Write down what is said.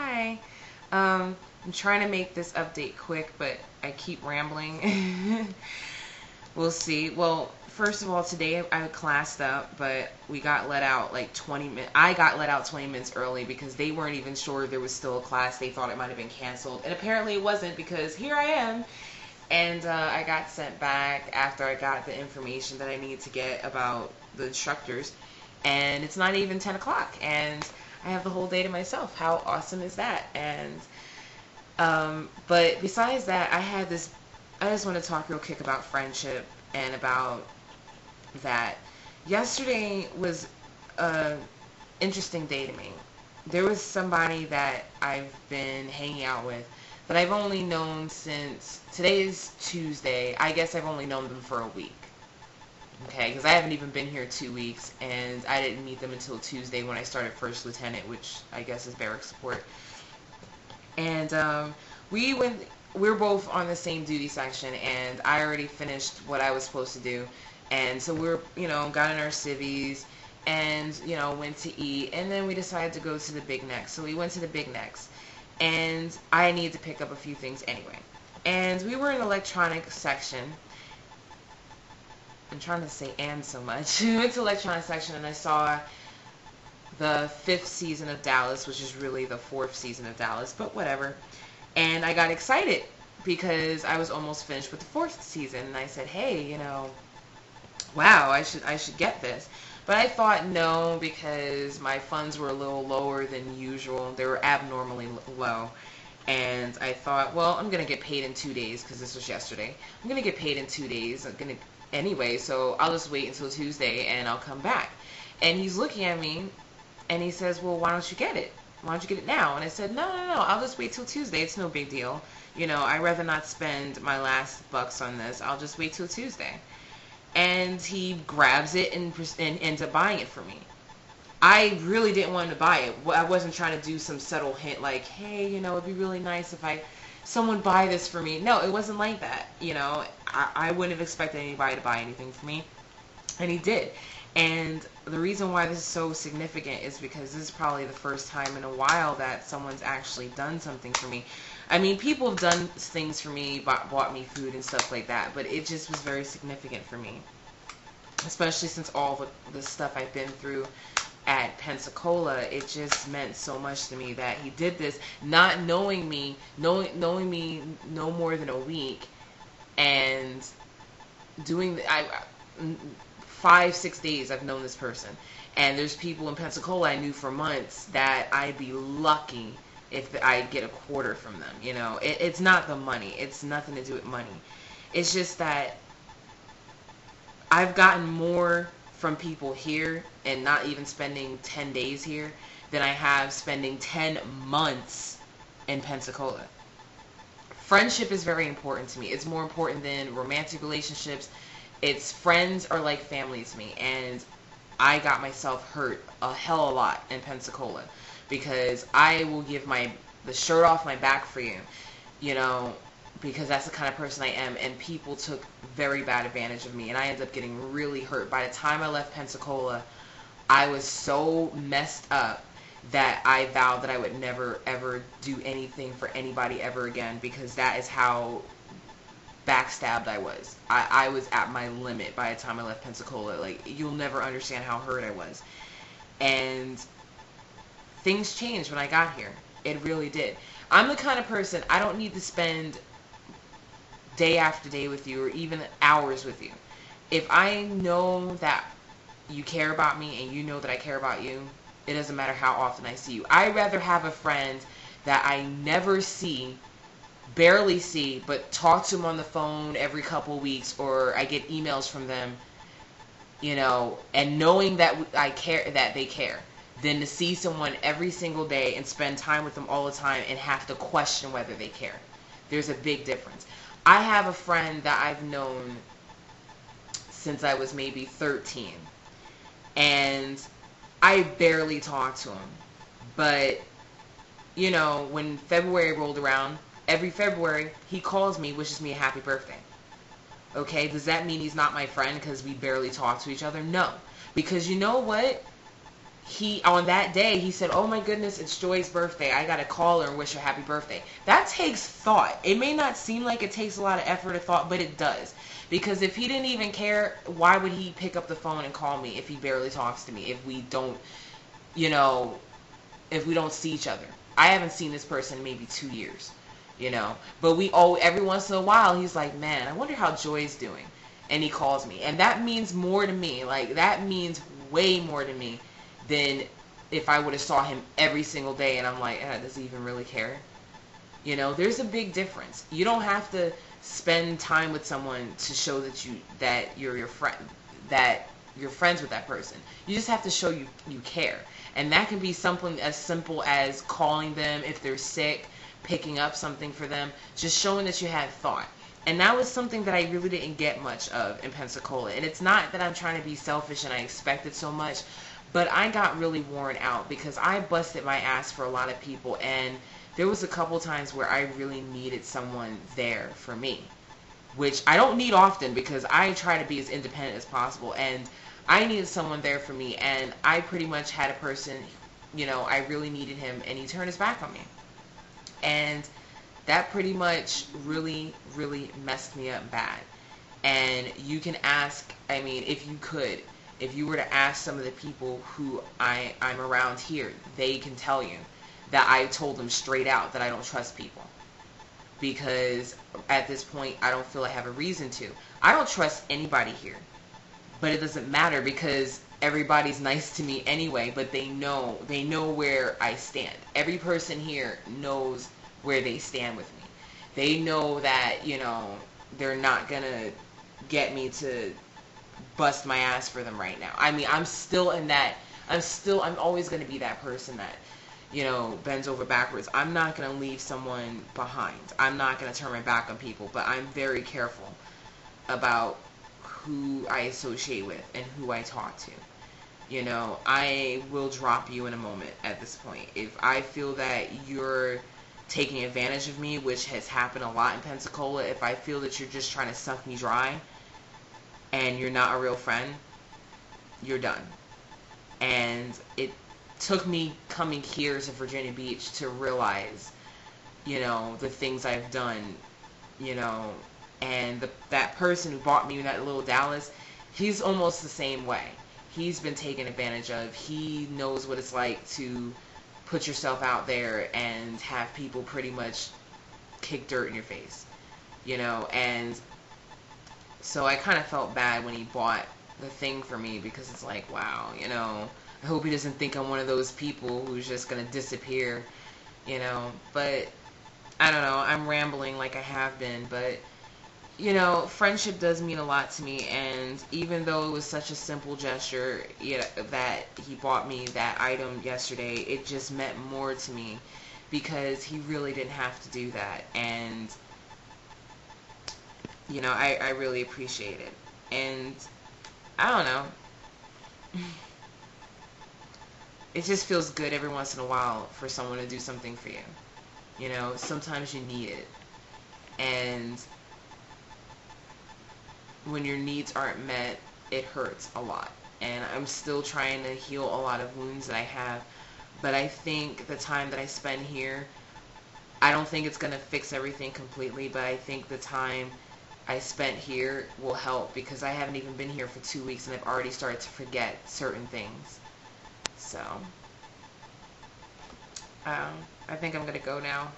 Hi. I'm trying to make this update quick, but I keep rambling. We'll see. Well, first of all, today I classed up, but we got let out like 20 minutes. I got let out 20 minutes early because they weren't even sure there was still a class. They thought it might have been canceled. And apparently it wasn't because here I am. And I got sent back after I got the information that I need to get about the instructors. And it's not even 10 o'clock. And I have the whole day to myself. How awesome is that? And but besides that, I just want to talk real quick about friendship and about that. Yesterday was a interesting day to me. There was somebody that I've been hanging out with that I've only known since today is Tuesday. I guess I've only known them for a week. Okay, because I haven't even been here 2 weeks, and I didn't meet them until Tuesday when I started First Lieutenant, which I guess is barrack support. And we're both on the same duty section, and I already finished what I was supposed to do. And so got in our civvies and, went to eat, and then we decided to go to the Big Necks. So we went to the Big Necks, and I needed to pick up a few things anyway. And we were in the electronic section. I'm trying to say and so much. We went to the electronic section, and I saw the 5th season of Dallas, which is really the 4th season of Dallas, but whatever. And I got excited because I was almost finished with the 4th season, and I said, hey, wow, I should get this. But I thought no, because my funds were a little lower than usual. They were abnormally low. And I thought, well, I'm going to get paid in 2 days, because this was yesterday. I'm going to get paid in 2 days anyway, so I'll just wait until Tuesday, and I'll come back. And he's looking at me, and he says, well, why don't you get it? Why don't you get it now? And I said, no, I'll just wait till Tuesday. It's no big deal. I'd rather not spend my last bucks on this. I'll just wait till Tuesday. And he grabs it and ends up buying it for me. I really didn't want him to buy it. I wasn't trying to do some subtle hint like, hey, it'd be really nice if someone buy this for me. No, it wasn't like that. I wouldn't have expected anybody to buy anything for me. And he did. And the reason why this is so significant is because this is probably the first time in a while that someone's actually done something for me. I mean, people have done things for me, bought me food and stuff like that, but it just was very significant for me. Especially since all the stuff I've been through at Pensacola, it just meant so much to me that he did this, not knowing me, knowing me no more than a week, and doing 5-6 days I've known this person. And there's people in Pensacola I knew for months that I'd be lucky if I get a quarter from them. It's not the money. It's nothing to do with money. It's just that I've gotten more from people here and not even spending 10 days here than I have spending 10 months in Pensacola. Friendship is very important to me. It's more important than romantic relationships. It's friends are like family to me, and I got myself hurt a hell of a lot in Pensacola because I will give the shirt off my back for you, because that's the kind of person I am, and people took very bad advantage of me, and I ended up getting really hurt. By the time I left Pensacola, I was so messed up that I vowed that I would never ever do anything for anybody ever again, because that is how backstabbed I was. I was at my limit by the time I left Pensacola. Like, you'll never understand how hurt I was. And things changed when I got here. It really did. I'm the kind of person, I don't need to spend day after day with you or even hours with you. If I know that you care about me and you know that I care about you, it doesn't matter how often I see you. I'd rather have a friend that I never see, barely see, but talk to them on the phone every couple weeks, or I get emails from them, and knowing that I care, that they care, than to see someone every single day and spend time with them all the time and have to question whether they care. There's a big difference. I have a friend that I've known since I was maybe 13, and I barely talk to him, but when February rolled around, every February, he calls me, wishes me a happy birthday. Okay, does that mean he's not my friend because we barely talk to each other? No. Because you know what? on that day, he said, oh my goodness, it's Joy's birthday. I got to call her and wish her happy birthday. That takes thought. It may not seem like it takes a lot of effort or thought, but it does. Because if he didn't even care, why would he pick up the phone and call me if he barely talks to me, if we don't, you know, if we don't see each other? I haven't seen this person in maybe 2 years, you know. But every once in a while, he's like, man, I wonder how Joy's doing. And he calls me. And that means more to me. Like, that means way more to me than if I would have saw him every single day and I'm like, does he even really care? You know, there's a big difference. You don't have to spend time with someone to show that you're your friend, that you're friends with that person. You just have to show you care. And that can be something as simple as calling them if they're sick, picking up something for them, just showing that you had thought. And that was something that I really didn't get much of in Pensacola. And it's not that I'm trying to be selfish and I expected so much, but I got really worn out because I busted my ass for a lot of people, and there was a couple times where I really needed someone there for me, which I don't need often because I try to be as independent as possible, and I needed someone there for me, and I pretty much had a person, you know, I really needed him, and he turned his back on me. And that pretty much really, really messed me up bad. And you can ask, I mean, if you were to ask some of the people who I'm around here, they can tell you that I told them straight out that I don't trust people. Because at this point, I don't feel I have a reason to. I don't trust anybody here. But it doesn't matter because everybody's nice to me anyway, but they know where I stand. Every person here knows where they stand with me. They know that, you know, they're not going to get me to bust my ass for them right now. I mean, I'm always going to be that person that, you know, bends over backwards. I'm not going to leave someone behind. I'm not going to turn my back on people, but I'm very careful about who I associate with and who I talk to. You know, I will drop you in a moment at this point. If I feel that you're taking advantage of me, which has happened a lot in Pensacola, if I feel that you're just trying to suck me dry and you're not a real friend, you're done. And it took me coming here to Virginia Beach to realize, you know, the things I've done, you know, and that person who bought me that little Dallas, he's almost the same way. He's been taken advantage of. He knows what it's like to put yourself out there and have people pretty much kick dirt in your face, you know. And so I kind of felt bad when he bought the thing for me because it's like, wow, you know, I hope he doesn't think I'm one of those people who's just going to disappear, you know. But I don't know, I'm rambling like I have been, but you know, friendship does mean a lot to me, and even though it was such a simple gesture, that he bought me that item yesterday, it just meant more to me because he really didn't have to do that, and you know, I really appreciate it. And I don't know, it just feels good every once in a while for someone to do something for you. You know, sometimes you need it, and when your needs aren't met, it hurts a lot. And I'm still trying to heal a lot of wounds that I have. But I think the time that I spend here, I don't think it's going to fix everything completely, but I think the time I spent here will help because I haven't even been here for 2 weeks and I've already started to forget certain things. So, I think I'm going to go now.